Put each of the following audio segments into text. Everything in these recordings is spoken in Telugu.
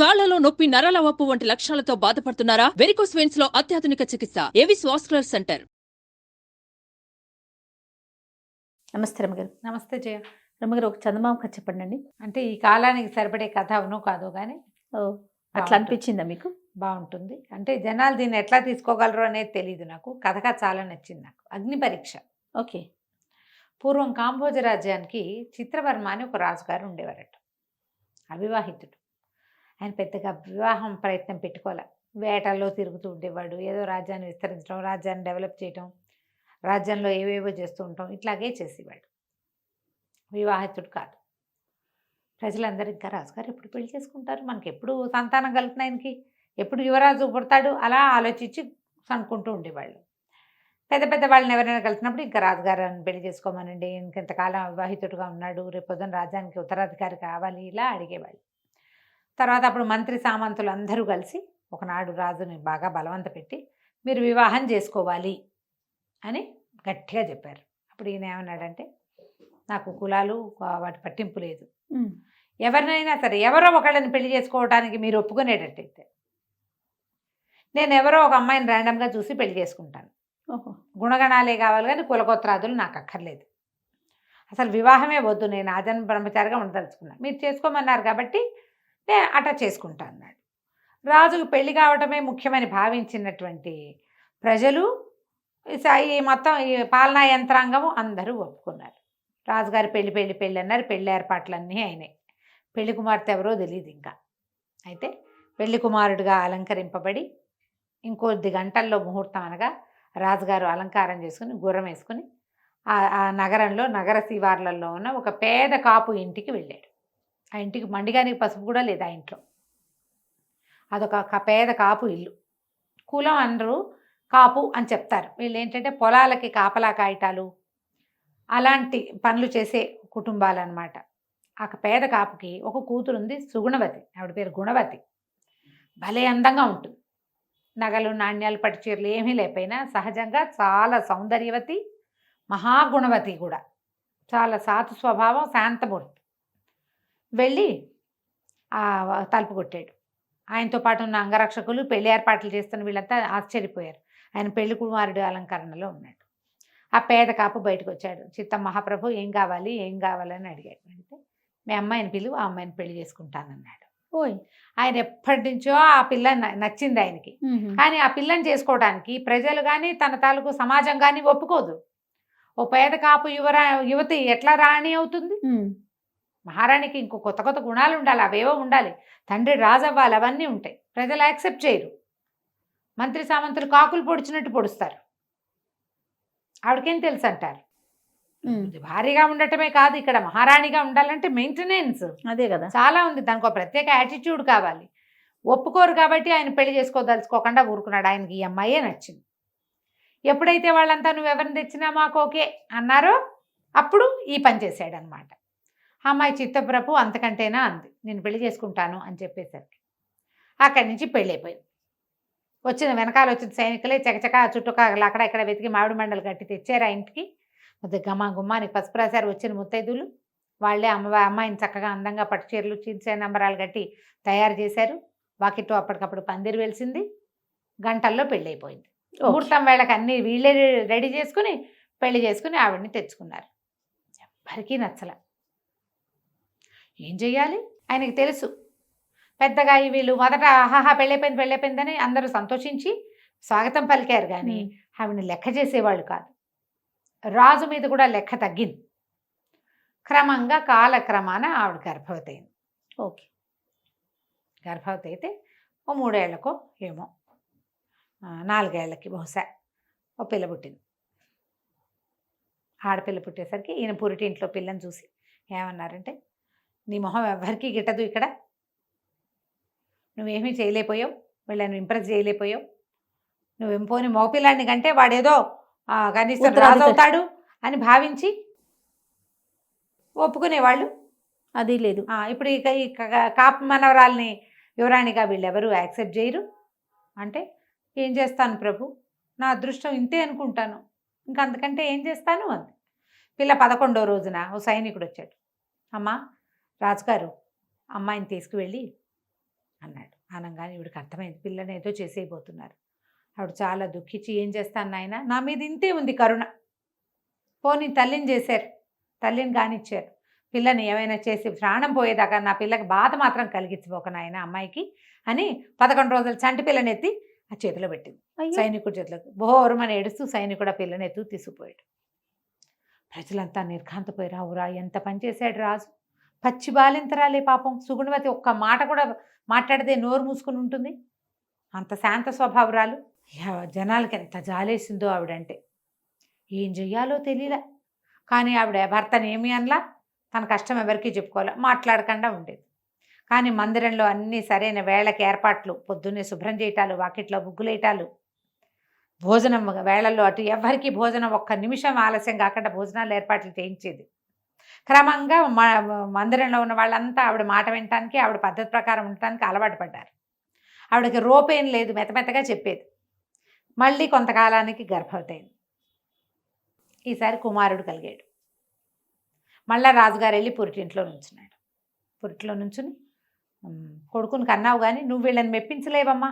కాళ్లలో నొప్పి, నరాల వాపు వంటి లక్షణాలతో బాధపడుతున్నారా? వెరికోస్ వెయిన్స్ లో అత్యాధునిక చికిత్స ఏవిస్ వాస్కులర్ సెంటర్. నమస్తే రమ్మగారు. నమస్తే జయ. రమ్మగారు, ఒక చందమామ కథ చెప్పండి. అంటే ఈ కాలానికి సరిపడే కథ అవునో కాదో కానీ అట్లా అనిపించిందా మీకు? బాగుంటుంది. అంటే జనాలు దీన్ని ఎట్లా తీసుకోగలరు అనేది తెలియదు నాకు. కథగా చాలా నచ్చింది నాకు. అగ్ని పరీక్ష. ఓకే. పూర్వం కాంబోజ రాజ్యానికి చిత్రవర్మ అని ఒక రాజుగారు ఉండేవారట. అవివాహితుడు. ఆయన పెద్దగా వివాహం ప్రయత్నం పెట్టుకోలే. వేటల్లో తిరుగుతూ ఉండేవాడు. ఏదో రాజ్యాన్ని విస్తరించడం, రాజ్యాన్ని డెవలప్ చేయడం, రాజ్యంలో ఏవేవో చేస్తూ ఉంటాం, ఇట్లాగే చేసేవాడు. వివాహితుడు కాదు. ప్రజలందరూ ఇంకా రాజుగారు ఎప్పుడు పెళ్లి చేసుకుంటారు, మనకి ఎప్పుడు సంతానం కలుగుతుంది, ఆయనకి ఎప్పుడు యువరాజు పుడతాడు, అలా ఆలోచించి అనుకుంటూ ఉండేవాళ్ళు. పెద్ద పెద్ద వాళ్ళని ఎవరైనా కలిసినప్పుడు ఇంకా రాజుగారిని పెళ్లి చేసుకోమనండి, ఇంకెంతకాలం అవివాహితుడుగా ఉన్నాడు, రేపు పొద్దున రాజ్యానికి ఉత్తరాధికారి కావాలి, ఇలా అడిగేవాళ్ళు. తర్వాత అప్పుడు మంత్రి సామంతులు అందరూ కలిసి ఒకనాడు రాజుని బాగా బలవంత పెట్టి మీరు వివాహం చేసుకోవాలి అని గట్టిగా చెప్పారు. అప్పుడు ఈయన ఏమన్నాడంటే, నాకు కులాలు వాటి పట్టింపు లేదు, ఎవరినైనా సరే ఎవరో ఒకళ్ళని పెళ్లి చేసుకోవడానికి మీరు ఒప్పుకునేటట్టయితే నేను ఎవరో ఒక అమ్మాయిని ర్యాండమ్గా చూసి పెళ్లి చేసుకుంటాను. గుణగణాలే కావాలి కానీ కులగోత్రాదులు నాకు అక్కర్లేదు, అసలు వివాహమే వద్దు, నేను ఆజన్మ బ్రహ్మచారిగా ఉండదలుచుకున్నాను, మీరు చేసుకోమన్నారు కాబట్టి నేను అట్లా చేసుకుంటా అన్నాడు. రాజుకు పెళ్లి కావటమే ముఖ్యమని భావించినటువంటి ప్రజలు, ఈ మొత్తం ఈ పాలనా యంత్రాంగము అందరూ ఒప్పుకున్నారు. రాజుగారు పెళ్ళి అన్నారు. పెళ్లి ఏర్పాట్లన్నీ అయినాయి. పెళ్లి కుమార్తె ఎవరో తెలియదు ఇంకా. అయితే పెళ్లి కుమారుడిగా అలంకరింపబడి ఇంకొద్ది గంటల్లో ముహూర్తం అనగా రాజుగారు అలంకారం చేసుకుని గుర్రం వేసుకుని ఆ నగరంలో నగర శివార్లలో ఉన్న ఒక పేద కాపు ఇంటికి వెళ్ళాడు. ఆ ఇంటికి మండిగానికి పసుపు కూడా లేదు ఆ ఇంట్లో. అదొక పేద కాపు ఇల్లు. కులం అందరూ కాపు అని చెప్తారు. వీళ్ళు ఏంటంటే పొలాలకి కాపలా కాయటాలు అలాంటి పనులు చేసే కుటుంబాలు అన్నమాట. ఆ పేద కాపుకి ఒక కూతురు ఉంది, సుగుణవతి. ఆవిడ పేరు గుణవతి. భలే అందంగా ఉంటుంది. నగలు, నాణ్యాలు, పట్టు చీరలు ఏమీ లేకపోయినా సహజంగా చాలా సౌందర్యవతి, మహాగుణవతి కూడా. చాలా సాతు స్వభావం, శాంతమూర్తి. వెళ్ళి తలుపు కొట్టాడు. ఆయనతో పాటు ఉన్న అంగరక్షకులు, పెళ్లి ఏర్పాట్లు చేస్తున్న వీళ్ళంతా ఆశ్చర్యపోయారు. ఆయన పెళ్లి కుమారుడు అలంకరణలో ఉన్నాడు. ఆ పేద కాపు బయటకు వచ్చాడు. చిత్తం మహాప్రభు ఏం కావాలని అడిగాడు. అడిగితే మీ అమ్మాయిని పిలువు, ఆ అమ్మాయిని పెళ్లి చేసుకుంటానన్నాడు. ఓయ్, ఆయన ఎప్పటి నుంచో ఆ పిల్ల నచ్చింది ఆయనకి. కానీ ఆ పిల్లని చేసుకోవడానికి ప్రజలు కానీ తన తాలూకు సమాజం కానీ ఒప్పుకోదు. ఓ పేద కాపు యువతి ఎట్లా రాణి అవుతుంది? మహారాణికి ఇంకో కొత్త కొత్త గుణాలు ఉండాలి, అవేవో ఉండాలి, తండ్రి రాజు అవ్వాలి, అవన్నీ ఉంటాయి. ప్రజలు యాక్సెప్ట్ చేయరు. మంత్రి సామంతులు కాకులు పొడిచినట్టు పొడుస్తారు. ఆవిడకేం తెలుసు అంటారు. భారీగా ఉండటమే కాదు, ఇక్కడ మహారాణిగా ఉండాలంటే మెయింటెనెన్స్ అదే కదా, చాలా ఉంది. దానికి ఒక ప్రత్యేక యాటిట్యూడ్ కావాలి. ఒప్పుకోరు కాబట్టి ఆయన పెళ్లి చేసుకోదలుచుకోకుండా ఊరుకున్నాడు. ఆయనకి ఈ అమ్మాయే నచ్చింది. ఎప్పుడైతే వాళ్ళంతా నువ్వు ఎవరిని తెచ్చినా మాకు ఓకే అన్నారో అప్పుడు ఈ పని చేశాడు అనమాట. అమ్మాయి చిత్తప్రభు అంతకంటేనా అంది, నేను పెళ్లి చేసుకుంటాను అని చెప్పేసరికి అక్కడి నుంచి పెళ్ళి అయిపోయింది. వెనకాల వచ్చిన సైనికులే చకచక చుట్టుకాలు అక్కడ ఇక్కడ వెతికి మామిడి మండలు కట్టి తెచ్చారు ఆ ఇంటికి. గుమ్మానికి పసుపు రాశారు. వచ్చిన ముత్తైదులు వాళ్ళే అమ్మాయిని చక్కగా అందంగా పట్టు చీరలు, చీల్చే నంబరాలు కట్టి తయారు చేశారు. వాకిట్లో అప్పటికప్పుడు పందిరి వెలిసింది. గంటల్లో పెళ్ళి అయిపోయింది. ముహూర్తం వేళకి అన్నీ వీళ్ళే రెడీ చేసుకుని పెళ్లి చేసుకుని ఆవిడని తెచ్చుకున్నారు. ఎవరికీ నచ్చల. ఏం చెయ్యాలి? ఆయనకి తెలుసు. పెద్దగా వీళ్ళు మొదట ఆహాహా పెళ్ళైపోయిందని అందరూ సంతోషించి స్వాగతం పలికారు. కానీ ఆవిడని లెక్క చేసేవాళ్ళు కాదు. రాజు మీద కూడా లెక్క తగ్గింది. క్రమంగా కాలక్రమాన ఆవిడ గర్భవతి అయింది. ఓకే. గర్భవతి అయితే ఓ 3 ఏళ్లకో ఏమో 4 ఏళ్లకి బహుశా ఓ పిల్ల పుట్టింది. ఆడపిల్ల పుట్టేసరికి ఈయన పురిటింట్లో పిల్లని చూసి ఏమన్నారంటే, నీ మొహం ఎవరికీ గిట్టదు, ఇక్కడ నువ్వేమీ చేయలేకపోయావు, వీళ్ళని ఇంప్రెస్ చేయలేకపోయావు, నువ్వేం పోని మగపిల్లాడిని కంటే వాడేదో కనీసం రాజు అవుతాడు అని భావించి ఒప్పుకునేవాళ్ళు అది లేదు. ఇప్పుడు ఈ కాపు మనవరాల్ని యువరాణిగా వీళ్ళెవరూ యాక్సెప్ట్ చేయరు. అంటే ఏం చేస్తాను ప్రభు, నా అదృష్టం ఇంతే అనుకుంటాను, ఇంకంతకంటే ఏం చేస్తాను అంది. పిల్ల 11వ రోజున ఓ సైనికుడు వచ్చాడు. అమ్మ, రాజుగారు అమ్మాయిని తీసుకువెళ్ళి అన్నాడు. అనగానే ఈవిడికి అర్థమైంది, పిల్లని ఏదో చేసేయబోతున్నారు. ఆవిడ చాలా దుఃఖించి, ఏం చేస్తాను నాయన, నా మీద ఇంతే ఉంది కరుణ, పోనీ తల్లిని చేశారు, తల్లిని కానిచ్చారు, పిల్లని ఏమైనా చేసి ప్రాణం పోయేదాకా నా పిల్లకి బాధ మాత్రం కలిగించిపోక నాయన అమ్మాయికి అని 11 రోజులు చంటి పిల్లని ఎత్తి ఆ చేతిలో పెట్టింది. అయ్యో. సైనికుడి చేతిలోకి బోరుమని ఏడుస్తూ సైనికుడు ఆ పిల్లని ఎత్తు తీసుకుపోయాడు. ప్రజలంతా నిర్ఘాంతపోయారు. అవురా, ఎంత పని చేశాడు రాజు, పచ్చి బాలింతరాలే పాపం, సుగుణవతి ఒక్క మాట కూడా మాట్లాడితే నోరు మూసుకుని ఉంటుంది, అంత శాంత స్వభావరాలు. జనాలకి ఎంత జాలేసిందో ఆవిడంటే. ఏం చెయ్యాలో తెలియలే. కానీ ఆవిడ భర్తని ఏమి అనలా, తన కష్టం ఎవరికీ చెప్పుకోలే, మాట్లాడకుండా ఉండేది. కానీ మందిరంలో అన్నీ సరైన వేళకి ఏర్పాట్లు, పొద్దున్నే శుభ్రం చేయటాలు, వాకిట్లో ముగ్గులేయటాలు, భోజనం వేళల్లో అటు ఎవరికి భోజనం ఒక్క నిమిషం ఆలస్యం కాకుండా భోజనాలు ఏర్పాట్లు చేయించేది. క్రమంగా మందిరంలో ఉన్న వాళ్ళంతా ఆవిడ మాట వినటానికి, ఆవిడ పద్ధతి ప్రకారం ఉండటానికి అలవాటు పడ్డారు. ఆవిడకి రోపేం లేదు, మెత్తమెత్తగా చెప్పేది. మళ్ళీ కొంతకాలానికి గర్భవతి అయింది. ఈసారి కుమారుడు కలిగాడు. మళ్ళా రాజుగారు వెళ్ళి పురిటింట్లో నుంచున్నాడు. పురిటిలో నుంచుని, కొడుకుని కన్నావు కానీ నువ్వు వీళ్ళని మెప్పించలేవమ్మా,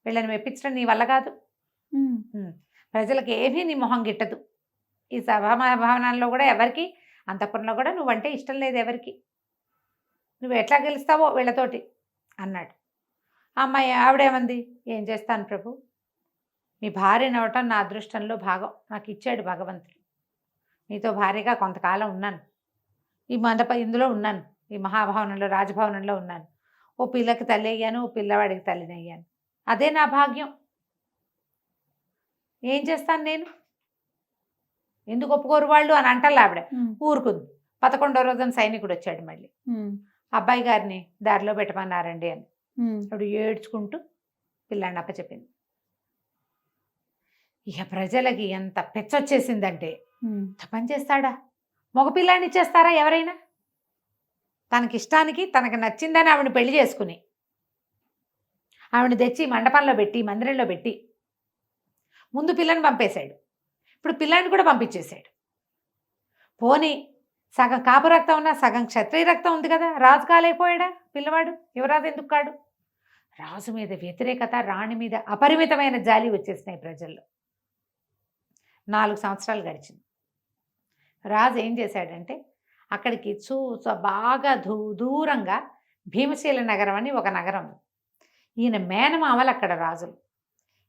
వీళ్ళని మెప్పించడం నీ వల్ల కాదు, ప్రజలకు ఏమీ నీ మొహం గిట్టదు, ఈ సభాభవనాల్లో కూడా ఎవరికి, అంతఃపురంలో కూడా నువ్వంటే ఇష్టం లేదు ఎవరికి, నువ్వు ఎట్లా గెలుస్తావో వీళ్ళతోటి అన్నాడు. అమ్మాయి ఆవిడేమంది, ఏం చేస్తాను ప్రభు, మీ భార్యని అవ్వటం నా అదృష్టంలో భాగం, నాకు ఇచ్చాడు భగవంతుడు, మీతో భార్యగా కొంతకాలం ఉన్నాను, ఈ ఇందులో ఉన్నాను, ఈ మహాభవనంలో రాజభవనంలో ఉన్నాను, ఓ పిల్లకి తల్లి అయ్యాను, ఓ పిల్లవాడికి తల్లిని అయ్యాను, అదే నా భాగ్యం, ఏం చేస్తాను నేను, ఎందుకు ఒప్పుకోరు వాళ్ళు అని అంటల్లా ఆవిడ. ఊరుకుంది. 11వ రోజున సైనికుడు వచ్చాడు. మళ్ళీ అబ్బాయి గారిని దారిలో పెట్టమన్నారండి అని. ఆవిడ ఏడ్చుకుంటూ పిల్లాన్ని అప్పచెప్పింది. ఇక ప్రజలకి ఎంత పెచ్చొచ్చేసిందంటే, పని చేస్తాడా, మగపిల్లాన్ని ఇచ్చేస్తారా ఎవరైనా, తనకిష్టానికి తనకు నచ్చిందని ఆవిడని పెళ్లి చేసుకుని ఆవిడని తెచ్చి మండపంలో పెట్టి మందిరంలో పెట్టి ముందు పిల్లని పంపేశాడు, ఇప్పుడు పిల్లాన్ని కూడా పంపించేశాడు. పోనీ సగం కాపు రక్తం ఉన్నా సగం క్షత్రియ రక్తం ఉంది కదా, రాజు కాలేకపోయాడా పిల్లవాడు, యువరాజు ఎందుకు కాడు. రాజు మీద వ్యతిరేకత, రాణి మీద అపరిమితమైన జాలి వచ్చేసినాయి ప్రజల్లో. 4 సంవత్సరాలు గడిచింది. రాజు ఏం చేశాడంటే, అక్కడికి బాగా దూరంగా భీమశీల నగరం అని ఒక నగరం, ఈయన మేనమామలు అక్కడ రాజులు,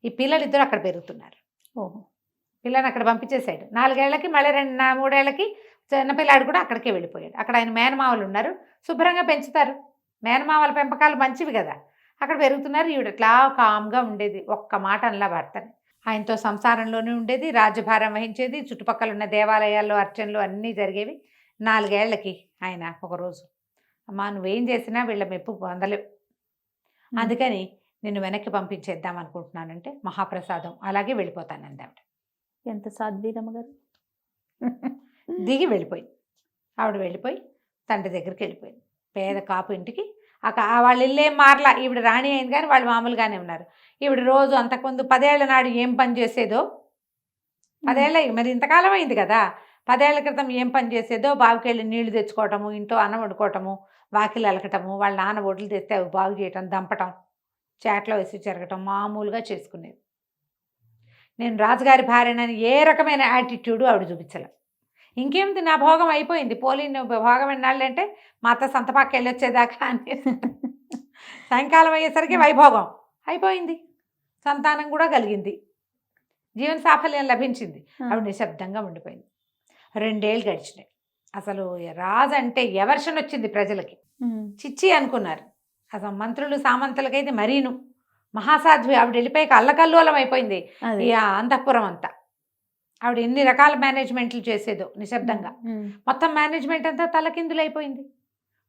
ఈ పిల్లలిద్దరూ అక్కడ పెరుగుతున్నారు. ఓహో, పిల్లని అక్కడ పంపించేశాడు. 4 ఏళ్లకి మళ్ళీ 2-3 ఏళ్ళకి చిన్నపిల్లాడు కూడా అక్కడికే వెళ్ళిపోయాడు. అక్కడ ఆయన మేనమామలు ఉన్నారు, శుభ్రంగా పెంచుతారు, మేనమామల పెంపకాలు మంచివి కదా, అక్కడ పెరుగుతున్నారు. ఈవిడ ఇట్లా కామ్గా ఉండేది, ఒక్క మాట అనలా భర్తని. ఆయనతో సంసారంలోనే ఉండేది, రాజ్యభారం వహించేది, చుట్టుపక్కల ఉన్న దేవాలయాల్లో అర్చనలు అన్నీ జరిగేవి. 4 ఏళ్లకి ఆయన ఒకరోజు, అమ్మా నువ్వేం చేసినా వీళ్ళ మెప్పు పొందలేవు, అందుకని నిన్ను వెనక్కి పంపించేద్దాం అనుకుంటున్నానంటే మహాప్రసాదం, అలాగే వెళ్ళిపోతానంది ఆవిడ. ఎంత సాధ్వీరమ్మ గారు. దిగి వెళ్ళిపోయింది. ఆవిడ వెళ్ళిపోయి తండ్రి దగ్గరికి వెళ్ళిపోయింది, పేద కాపు ఇంటికి. వాళ్ళ ఇల్లేం మారలా, ఈవిడ రాణి అయింది కానీ వాళ్ళు మామూలుగానే ఉన్నారు. ఈవిడ రోజు అంతకుముందు 10 ఏళ్ల నాడు ఏం పని చేసేదో, 10 ఏళ్ళ మరి ఇంతకాలం అయింది కదా, 10 ఏళ్ల క్రితం ఏం పని చేసేదో, బావికెళ్ళి నీళ్లు తెచ్చుకోవటము, ఇంట్లో అన్నం వండుకోవటము, వాకిలు అలకటము, వాళ్ళ నాన్న ఒడ్లు తెస్తే అవి బాగు చేయటం, దంపటం, చాట్లో వేసి చెరగటం మామూలుగా చేసుకునేది. నేను రాజుగారి భార్యనని ఏ రకమైన యాటిట్యూడు ఆవిడ చూపించలే. ఇంకేమిటి, నా భోగం అయిపోయింది, పోలిన భోగం ఎన్నాళ్ళంటే మా అత్త సంతపాకి వెళ్ళొచ్చేదాకా అని. సాయంకాలం అయ్యేసరికి వైభోగం అయిపోయింది, సంతానం కూడా కలిగింది, జీవన సాఫల్యం లభించింది. ఆవిడ నిశ్శబ్దంగా ఉండిపోయింది. 2 ఏళ్ళు గడిచినాయి. అసలు రాజు అంటే ఎవర్షన్ వచ్చింది ప్రజలకి, చిచ్చి అనుకున్నారు. అసలు మంత్రులు సామంతులకైతే మరీను మహాసాధ్వి. ఆవిడ వెళ్ళిపోయాక అల్లకల్లోలం అయిపోయింది ఈ అంతఃపురం అంతా. ఆవిడ ఎన్ని రకాల మేనేజ్మెంట్లు చేసేదో నిశ్శబ్దంగా, మొత్తం మేనేజ్మెంట్ అంతా తలకిందులు అయిపోయింది.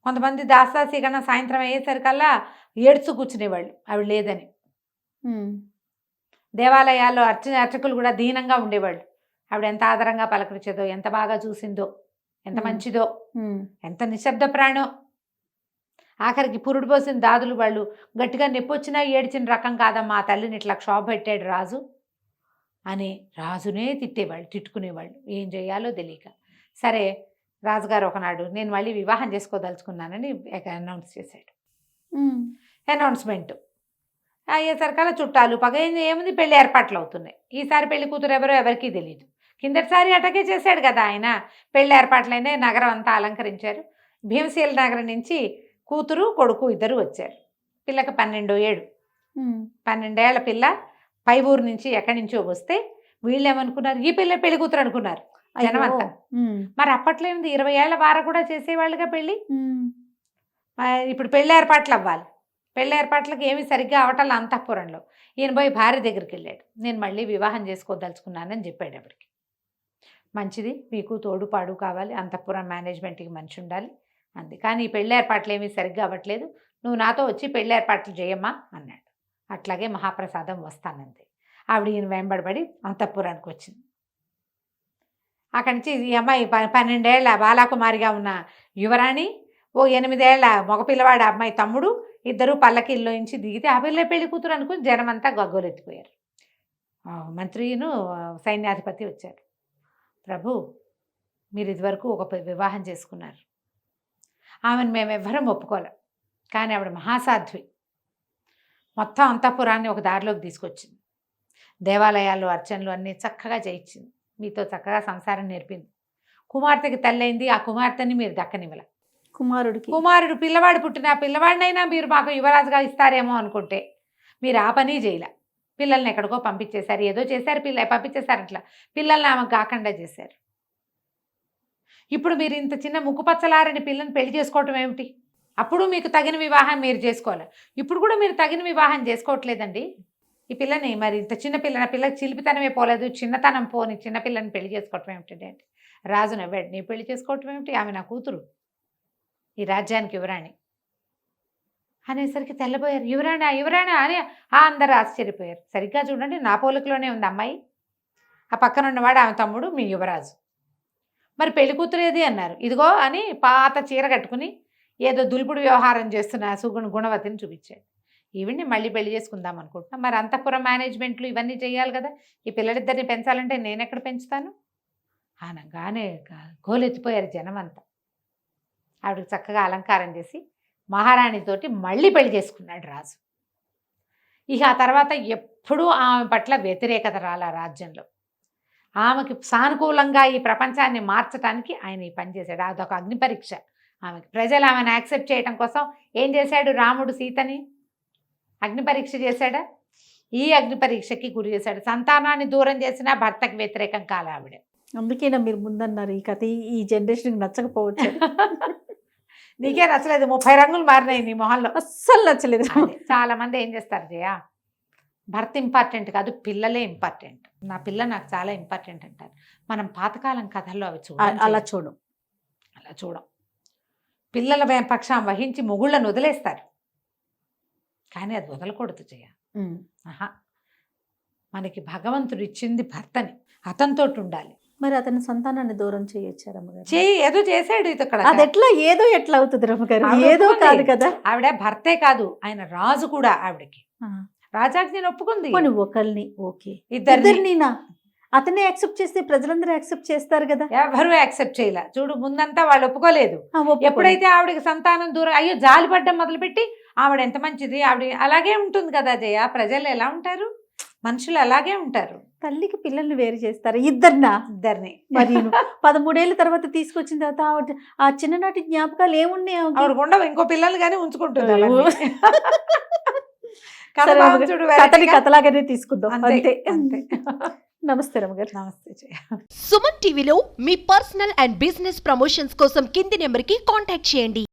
కొంతమంది దాసాసీగన సాయంత్రం అయ్యేసరికల్లా ఏడ్చు కూర్చునేవాళ్ళు ఆవిడ లేదని. దేవాలయాల్లో అర్చకులు కూడా దీనంగా ఉండేవాళ్ళు. ఆవిడ ఎంత ఆదరంగా పలకరించేదో, ఎంత బాగా చూసిందో, ఎంత మంచిదో, ఎంత నిశ్శబ్ద ప్రాణో. ఆఖరికి పురుడు పోసిన దాదులు వాళ్ళు గట్టిగా నొప్పొచ్చినా ఏడ్చిన రకం కాదమ్మా, ఆ తల్లిని ఇట్లా క్షోభ పెట్టాడు రాజు అని రాజునే తిట్టేవాళ్ళు, తిట్టుకునేవాళ్ళు, ఏం చేయాలో తెలియక. సరే రాజుగారు ఒకనాడు నేను మళ్ళీ వివాహం చేసుకోదలుచుకున్నానని అనౌన్స్ చేశాడు. అనౌన్స్మెంట్ అయ్యేసరికల్లా చుట్టాలు పగ ఏముంది, పెళ్లి ఏర్పాట్లు అవుతున్నాయి. ఈసారి పెళ్లి కూతురు ఎవరో ఎవరికీ తెలియదు. కిందటిసారి అటకే చేశాడు కదా ఆయన. పెళ్లి ఏర్పాట్లైనా నగరం అంతా అలంకరించారు. భీమశీల నగరం నుంచి కూతురు కొడుకు ఇద్దరు వచ్చారు. పిల్లకి 12 ఏళ్ళు, 12 ఏళ్ల పిల్ల పై ఊరు నుంచి ఎక్కడి నుంచో వస్తే వీళ్ళు ఏమనుకున్నారు, ఈ పిల్ల పెళ్లి కూతురు అనుకున్నారు జనం అంతా. మరి అప్పట్లో ఏముంది, 20 ఏళ్ల వార కూడా చేసేవాళ్ళుగా పెళ్లి. ఇప్పుడు పెళ్లి ఏర్పాట్లు అవ్వాలి. పెళ్లి ఏర్పాట్లకు ఏమీ సరిగ్గా అవటాల అంతఃపురంలో. ఈయన పోయి భార్య దగ్గరికి వెళ్ళాడు. నేను మళ్ళీ వివాహం చేసుకోదలుచుకున్నానని చెప్పాడు. అప్పటికి మంచిది, మీకు తోడుపాడు కావాలి, అంతఃపురం మేనేజ్మెంట్కి మంచి ఉండాలి అంది. కానీ ఈ పెళ్లి ఏర్పాట్లు ఏమీ సరిగ్గా అవ్వట్లేదు, నువ్వు నాతో వచ్చి పెళ్లి ఏర్పాట్లు చేయమ్మా అన్నాడు. అట్లాగే మహాప్రసాదం వస్తానంది. ఆవిడ ఈయన వెంబడబడి అంతఃపురానికి వచ్చింది. అక్కడి నుంచి ఈ అమ్మాయి 12 ఏళ్ల బాలాకుమారిగా ఉన్న యువరాణి, ఓ 8 ఏళ్ల మగపిల్లవాడు అమ్మాయి తమ్ముడు ఇద్దరు పల్లకిల్లో నుంచి దిగితే ఆ పిల్ల పెళ్లి కూతురు అనుకుని జనమంతా గగ్గోలెత్తిపోయారు. మంత్రిను సైన్యాధిపతి వచ్చారు. ప్రభు, మీరు ఇదివరకు ఒక వివాహం చేసుకున్నారు, ఆమెను మేము ఎవ్వరం ఒప్పుకోలేం. కానీ ఆవిడ మహాసాధ్వి, మొత్తం అంతఃపురాన్ని ఒక దారిలోకి తీసుకొచ్చింది. దేవాలయాలు అర్చనలు అన్నీ చక్కగా చేయించింది. మీతో చక్కగా సంసారం నేర్పింది. కుమార్తెకి తల్లైంది. ఆ కుమార్తెని మీరు దక్కనివ్వలే. కుమారుడు పిల్లవాడు పుట్టిన ఆ పిల్లవాడినైనా మీరు మాకు యువరాజుగా ఇస్తారేమో అనుకుంటే మీరు ఆ పని చేయలే. పిల్లల్ని ఎక్కడికో పంపించేశారు, ఏదో చేశారు, పంపించేశారు. అట్లా పిల్లల్ని ఆమెకు కాకుండా చేశారు. ఇప్పుడు మీరు ఇంత చిన్న ముక్కుపచ్చలారని పిల్లని పెళ్లి చేసుకోవటం ఏమిటి? అప్పుడు మీకు తగిన వివాహం మీరు చేసుకోవాలి. ఇప్పుడు కూడా మీరు తగిన వివాహం చేసుకోవట్లేదండి. ఈ పిల్లని మరి ఇంత చిన్న పిల్ల, పిల్లకి చిలిపితనమే పోలేదు, చిన్నతనం పోని చిన్నపిల్లని పెళ్లి చేసుకోవటం ఏమిటండి అంటే రాజు నవ్వాడు. నీ పెళ్లి చేసుకోవటం ఏమిటి, ఆమె నా కూతురు, ఈ రాజ్యానికి యువరాణి అనేసరికి తెల్లబోయారు. యువరాణి యువరాణి అని అందరూ ఆశ్చర్యపోయారు. సరిగ్గా చూడండి, నా పోలికలోనే ఉంది అమ్మాయి. ఆ పక్కన ఉన్నవాడు ఆమె తమ్ముడు, మీ యువరాజు. మరి పెళ్లి కూతురు ఏది అన్నారు. ఇదిగో అని పాత చీర కట్టుకుని ఏదో దులుపుడు వ్యవహారం చేస్తున్న గుణవతిని చూపించాడు. ఈవిడ్ని మళ్ళీ పెళ్లి చేసుకుందాం అనుకుంటున్నా. మరి అంతఃపురం మేనేజ్మెంట్లు ఇవన్నీ చేయాలి కదా, ఈ పిల్లలిద్దరిని పెంచాలంటే నేను ఎక్కడ పెంచుతాను అనగానే గోలెత్తిపోయారు జనం అంతా. ఆవిడకి చక్కగా అలంకారం చేసి మహారాణితోటి మళ్ళీ పెళ్లి చేసుకున్నాడు రాజు. ఇక ఆ తర్వాత ఎప్పుడూ ఆమె పట్ల వ్యతిరేకత రాల రాజ్యంలో. ఆమెకి సానుకూలంగా ఈ ప్రపంచాన్ని మార్చడానికి ఆయన ఈ పని చేశాడు. అదొక అగ్ని పరీక్ష ఆమెకి. ప్రజలు ఆమెను యాక్సెప్ట్ చేయడం కోసం ఏం చేశాడు, రాముడు సీతని అగ్ని పరీక్ష చేశాడా? ఈ అగ్ని పరీక్షకి గురి చేశాడు. సంతానాన్ని దూరం చేసినా భర్తకు వ్యతిరేకం కాలే ఆవిడ. అందుకేనా మీరు ముందన్నారు ఈ కథ ఈ జనరేషన్కి నచ్చకపోవచ్చు. నీకే నచ్చలేదు, 30 రంగులు మారినాయి నీ మొహంలో. అస్సలు నచ్చలేదు. చాలా మంది ఏం చేస్తారు జయ, భర్త ఇంపార్టెంట్ కాదు, పిల్లలే ఇంపార్టెంట్, నా పిల్ల నాకు చాలా ఇంపార్టెంట్ అంటారు. మనం పాతకాలం కథల్లో అవి అలా చూడం. పిల్లల పక్షం వహించి మొగుళ్ళను వదిలేస్తారు. కానీ అది వదలకూడదు జయ. మనకి భగవంతుడు ఇచ్చింది భర్తని, అతనితో ఉండాలి. మరి అతని సంతానాన్ని దూరం చేయొచ్చు రమ్మగారు. ఏదో చేశాడు ఇక్కడ. అది ఎట్లా అవుతుంది రమ్మగారు? ఏదో కాదు కదా. ఆవిడ భర్తే కాదు, ఆయన రాజు కూడా. ఆవిడకి రాజాజ్ఞని ఒప్పుకుంది. ఒకరిని ఓకే, ఇద్దరినినా అతనే యాక్సెప్ట్ చేస్తే ప్రజలందరూ యాక్సెప్ట్ చేస్తారు కదా. ఎవరు యాక్సెప్ట్ చేయలే. చూడు, ముందంతా వాళ్ళు ఒప్పుకోలేదు. ఎప్పుడైతే ఆవిడకి సంతానం దూరం అయ్యో జాలిపడ్డం మొదలుపెట్టి ఆవిడ ఎంత మంచిది, ఆవిడ అలాగే ఉంటుంది కదా జయ. ప్రజలు ఎలా ఉంటారు, మనుషులు అలాగే ఉంటారు. తల్లికి పిల్లల్ని వేరు చేస్తారు. ఇద్దరిని మరి 13 ఏళ్ళ తర్వాత తీసుకొచ్చిన తర్వాత ఆ చిన్ననాటి జ్ఞాపకాలు ఏమున్నాయి ఆవిడ ఉండవు. ఇంకో పిల్లలు కానీ ఉంచుకుంటుంది. కథలాగానే తీసుకుందాం అంతే. నమస్తే రమ్మగారు. నమస్తే. సుమన్ టీవీలో మీ పర్సనల్ అండ్ బిజినెస్ ప్రమోషన్స్ కోసం కింది నెంబర్కి కాంటాక్ట్ చేయండి.